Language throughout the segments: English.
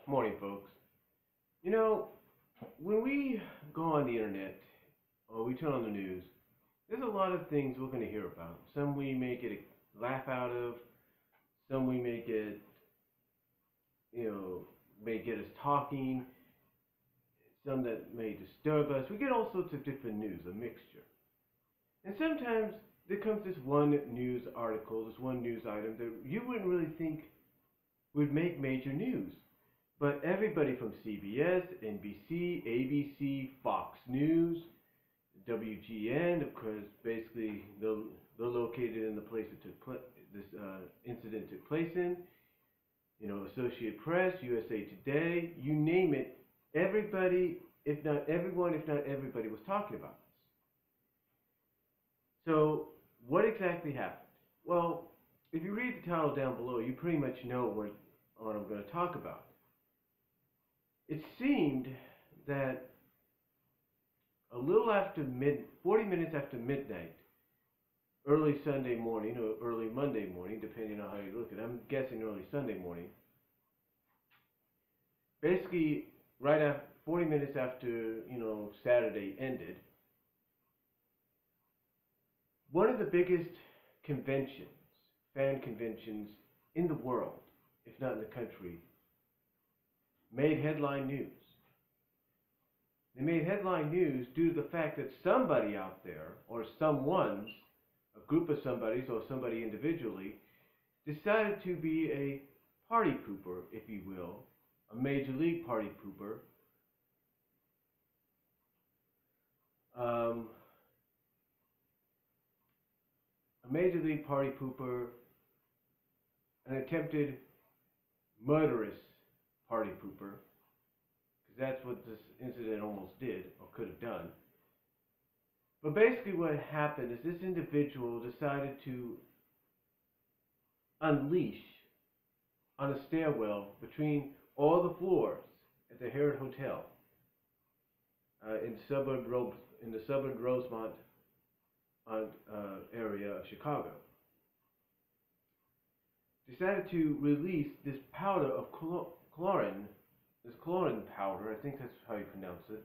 Morning, folks. You know, when we go on the internet or we turn on the news, there's a lot of things we're going to hear about. Some we may get a laugh out of, some we may get, may get us talking, some that may disturb us. We get all sorts of different news, a mixture. And sometimes there comes this one news article, this one news item that you wouldn't really think would make major news. But everybody from CBS, NBC, ABC, Fox News, WGN, of course, basically they're located in the place that this incident took place in. Associated Press, USA Today, you name it. Everybody, if not everyone, if not everybody, was talking about this. So, what exactly happened? Well, if you read the title down below, you pretty much know what I'm going to talk about. It seemed that a little after 40 minutes after midnight, early Sunday morning or early Monday morning, depending on how you look at it, I'm guessing early Sunday morning, basically right after 40 minutes after, Saturday ended, one of the biggest conventions, fan conventions in the world, if not in the country, made headline news. They made headline news due to the fact that somebody out there, or someone's, a group of somebodies, or somebody individually, decided to be a party pooper, if you will, a major league party pooper, an attempted murderous party pooper, because that's what this incident almost did, or could have done. But basically what happened is this individual decided to unleash on a stairwell between all the floors at the Harrod Hotel in the suburb Rosemont area of Chicago. Decided to release this powder of chlorine, this chlorine powder, I think that's how you pronounce it.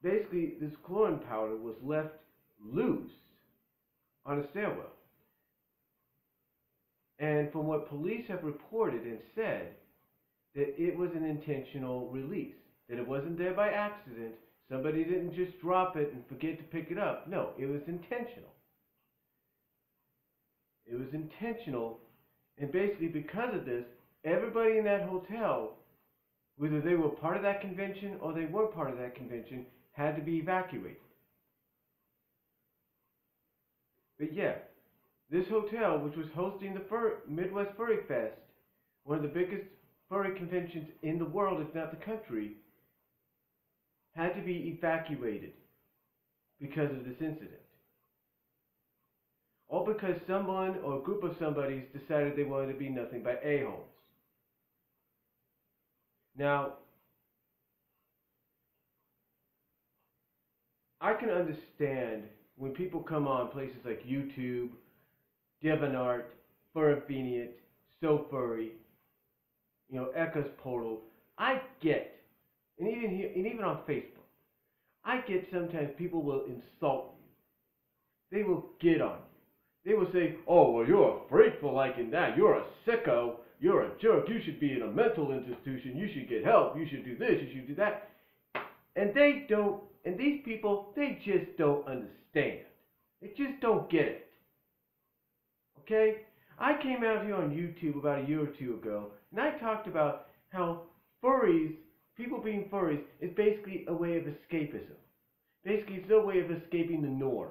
Basically, this chlorine powder was left loose on a stairwell. And from what police have reported and said, that it was an intentional release, that it wasn't there by accident. Somebody didn't just drop it and forget to pick it up. No, it was intentional. It was intentional, and basically because of this, everybody in that hotel, whether they were part of that convention or they were part of that convention, had to be evacuated. But yeah, this hotel, which was hosting the Midwest Furfest, one of the biggest furry conventions in the world, if not the country, had to be evacuated because of this incident. All because someone or a group of somebodies decided they wanted to be nothing but a-holes. Now, I can understand when people come on places like YouTube, DeviantArt, Furfest, So Furry, Echo's Portal. I get, and even on Facebook, I get sometimes people will insult you. They will get on you. They will say, oh, well, you're a freak for liking that. You're a sicko. You're a jerk. You should be in a mental institution. You should get help. You should do this. You should do that. And they don't, and these people, they just don't understand. They just don't get it. Okay? I came out here on YouTube about a year or two ago, and I talked about how furries, people being furries, is basically a way of escapism. Basically, it's their way of escaping the norm.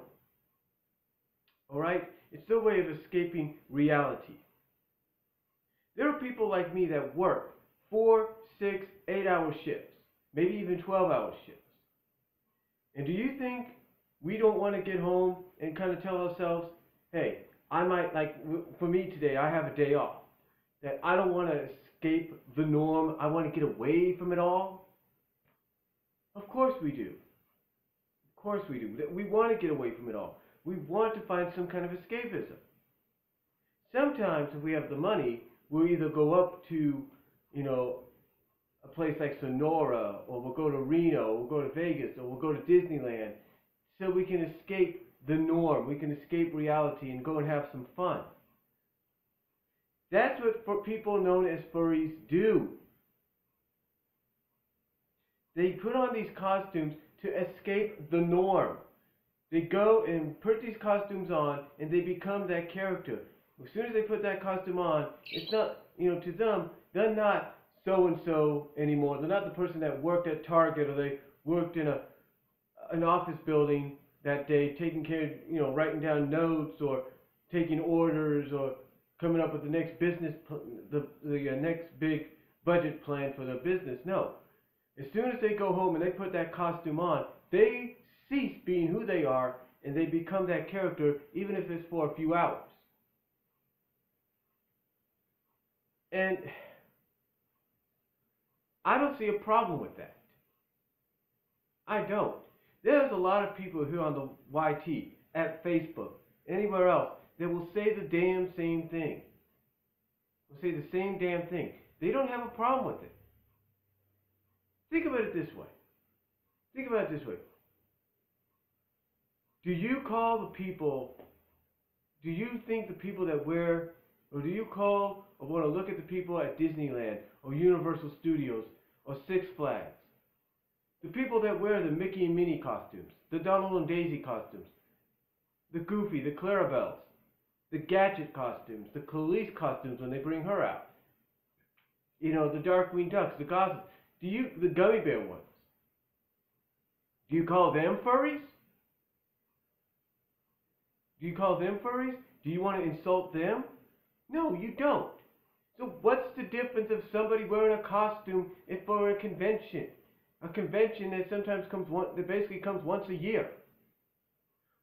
Alright? It's their way of escaping reality. There are people like me that work 4, 6, 8-hour shifts, maybe even 12-hour shifts. And do you think we don't want to get home and kind of tell ourselves, hey, I might, like, for me today, I have a day off, that I don't want to escape the norm, I want to get away from it all? Of course we do. Of course we do. We want to get away from it all. We want to find some kind of escapism. Sometimes, if we have the money, we'll either go up to, you know, a place like Sonora, or we'll go to Reno, or we'll go to Vegas, or we'll go to Disneyland, so we can escape the norm, we can escape reality and go and have some fun. That's what people known as furries do. They put on these costumes to escape the norm. They go and put these costumes on and they become that character. As soon as they put that costume on, it's not, to them, they're not so-and-so anymore. They're not the person that worked at Target, or they worked in an office building that day, taking care of, writing down notes or taking orders or coming up with the next business, the next big budget plan for their business. No. As soon as they go home and they put that costume on, they cease being who they are and they become that character, even if it's for a few hours. And I don't see a problem with that. I don't. There's a lot of people here on the YT, at Facebook, anywhere else, that will say the damn same thing. Will say the same damn thing. They don't have a problem with it. Think about it this way. Think about it this way. Do you think the people that wear, or do you call or want to look at the people at Disneyland or Universal Studios or Six Flags? The people that wear the Mickey and Minnie costumes, the Donald and Daisy costumes, the Goofy, the Clarabelles, the Gadget costumes, the Khalees costumes when they bring her out, the Darkwing Ducks, the Gothams, the Gummy Bear ones. Do you call them furries? Do you call them furries? Do you want to insult them? No, you don't. So what's the difference of somebody wearing a costume for a convention? A convention that sometimes basically comes once a year.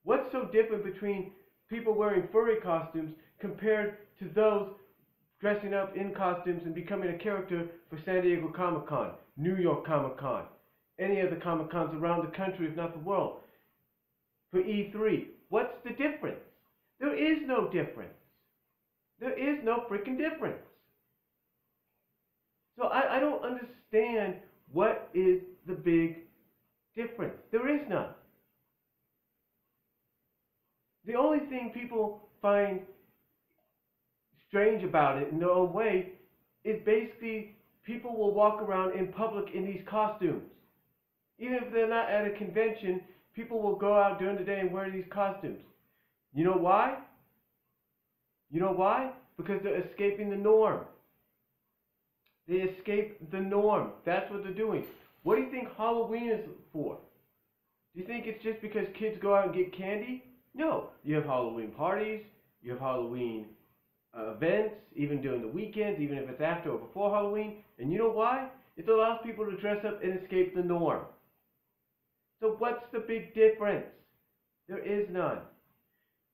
What's so different between people wearing furry costumes compared to those dressing up in costumes and becoming a character for San Diego Comic-Con, New York Comic-Con, any of the Comic-Cons around the country, if not the world, for E3? What's the difference? There is no difference. There is no freaking difference. So I don't understand what is the big difference. There is none. The only thing people find strange about it in their own way is basically people will walk around in public in these costumes. Even if they're not at a convention, people will go out during the day and wear these costumes. You know why? You know why? Because they're escaping the norm. They escape the norm. That's what they're doing. What do you think Halloween is for? Do you think it's just because kids go out and get candy? No. You have Halloween parties. You have Halloween events, even during the weekends, even if it's after or before Halloween. And you know why? It allows people to dress up and escape the norm. So what's the big difference? There is none.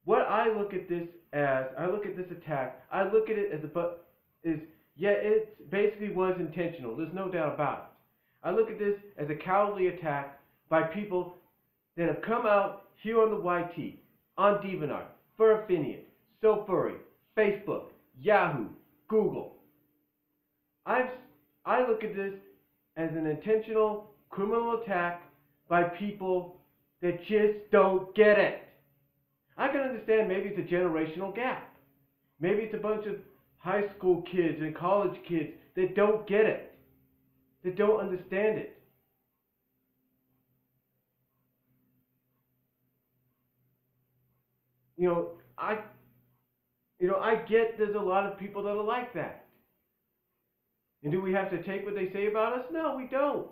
What I look at this as, I look at this attack, I look at it as it basically was intentional. There's no doubt about it. I look at this as a cowardly attack by people that have come out here on the YT, on DeviantArt, Furfest, So Furry, Facebook, Yahoo, Google. I look at this as an intentional criminal attack by people that just don't get it. I can understand maybe it's a generational gap. Maybe it's a bunch of high school kids and college kids that don't get it, that don't understand it. I get there's a lot of people that are like that. And do we have to take what they say about us? No, we don't.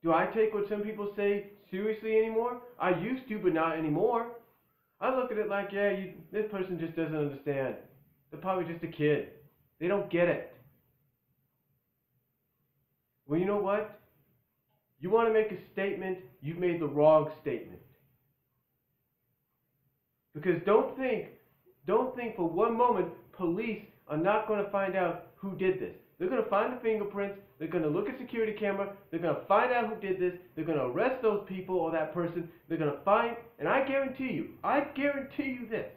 Do I take what some people say seriously anymore? I used to, but not anymore. I look at it like, this person just doesn't understand. They're probably just a kid. They don't get it. Well, you know what? You want to make a statement, you've made the wrong statement. Because don't think for one moment police are not going to find out who did this. They're going to find the fingerprints, they're going to look at security camera, they're going to find out who did this, they're going to arrest those people or that person, they're going to find, and I guarantee you this,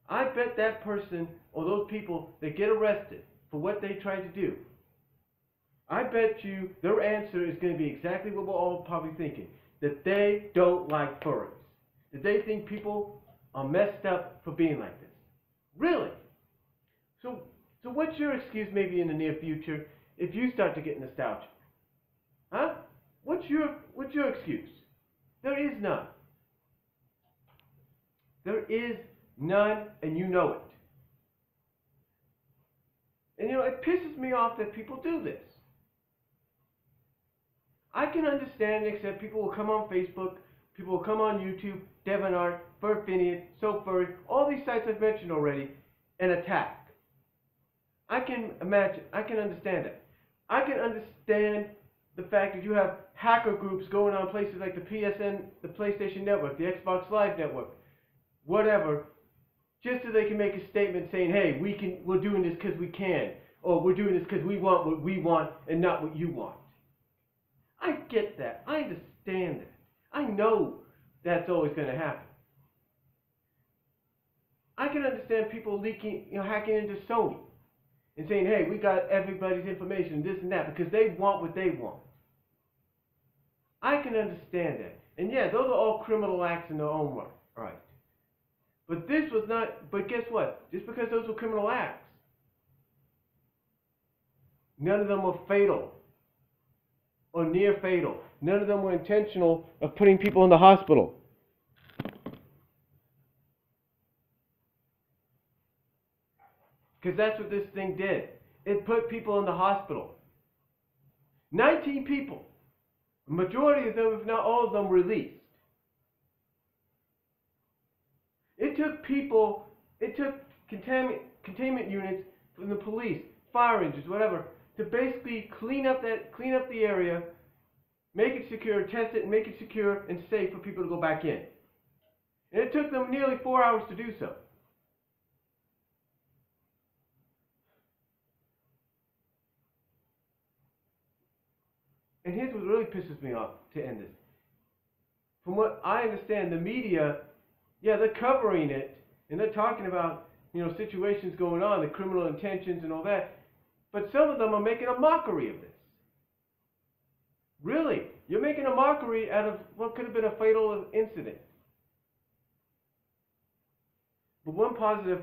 I bet that person or those people that get arrested for what they tried to do, I bet you their answer is going to be exactly what we're all probably thinking. That they don't like furries. That they think people are messed up for being like this. Really? So what's your excuse maybe in the near future if you start to get nostalgic? Huh? What's your excuse? There is none. There is none, and you know it. And it pisses me off that people do this. I can understand and accept people will come on Facebook, people will come on YouTube, DeviantArt, Furfest, SoFurry, all these sites I've mentioned already, and attack. I can understand that. I can understand the fact that you have hacker groups going on places like the PSN, the PlayStation Network, the Xbox Live Network, whatever, just so they can make a statement saying, hey, we're doing this because we can, or we're doing this because we want what we want and not what you want. I get that. I understand that. I know that's always going to happen. I can understand people leaking, hacking into Sony and saying, hey, we got everybody's information, this and that, because they want what they want. I can understand that. And yeah, those are all criminal acts in their own right. But this was not, but guess what? Just because those were criminal acts, none of them were fatal or near fatal. None of them were intentional of putting people in the hospital. Because that's what this thing did. It put people in the hospital. 19 people. The majority of them, if not all of them, released. It took containment units from the police, fire engines, whatever, to basically clean up the area, make it secure, test it, and make it secure and safe for people to go back in. And it took them nearly 4 hours to do so. And here's what really pisses me off to end this. From what I understand, the media, yeah, they're covering it, and they're talking about, situations going on, the criminal intentions and all that, but some of them are making a mockery of this. Really? You're making a mockery out of what could have been a fatal incident. But one positive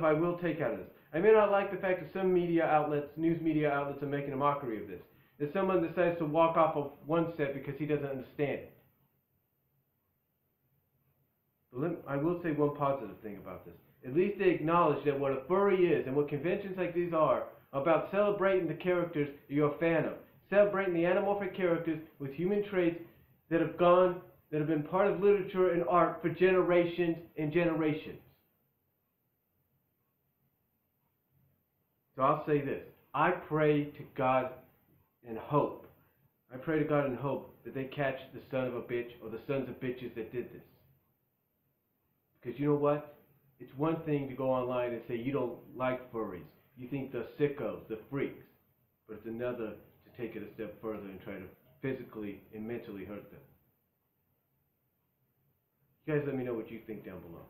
I will take out of this. I may not like the fact that some media outlets, news media outlets, are making a mockery of this. That someone decides to walk off of one set because he doesn't understand it. But I will say one positive thing about this. At least they acknowledge that what a furry is and what conventions like these are about celebrating the characters you're a fan of. Celebrating the anamorphic characters with human traits that have been part of literature and art for generations and generations. So I'll say this. I pray to God and hope. I pray to God and hope that they catch the son of a bitch or the sons of bitches that did this. Because you know what? It's one thing to go online and say you don't like furries. You think they're sickos, they're freaks. But it's another to take it a step further and try to physically and mentally hurt them. You guys let me know what you think down below.